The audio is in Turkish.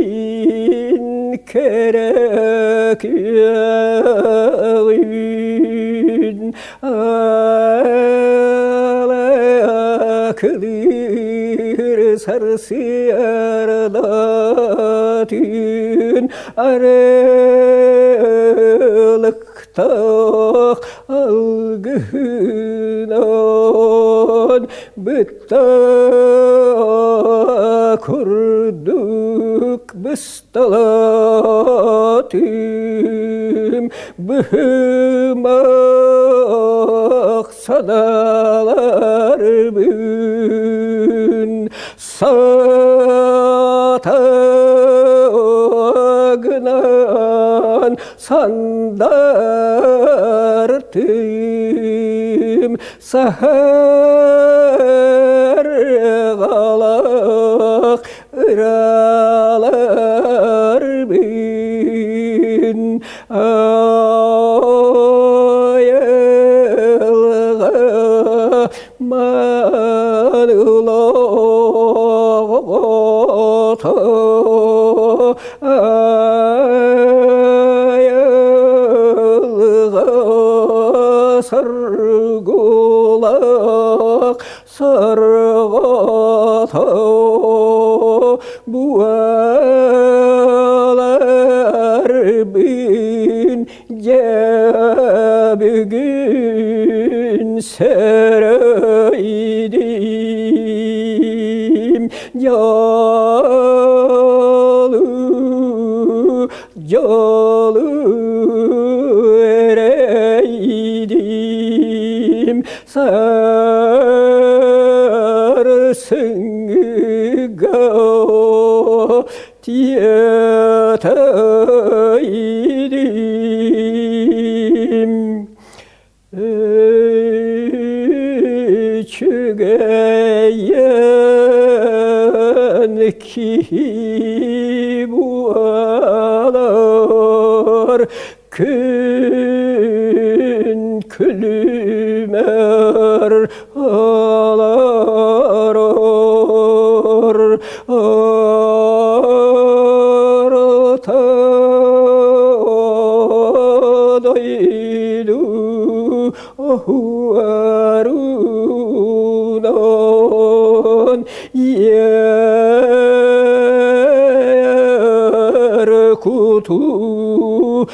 Şirin kerek yağın alaklir sarsıyarlatın aralıkta algınan bıtta kurduk bıstalatım bıhmak sadalar bün satagnan sandartım sahar galak ıralar bin ayılga manulata ayılga sargulak sargata bualar bin bugün sereydim yalı yalı ereydim sarsın tiyataydım çügeyen ki bu ağlar gün külümer ağlar ortadaydı arunan yer kutu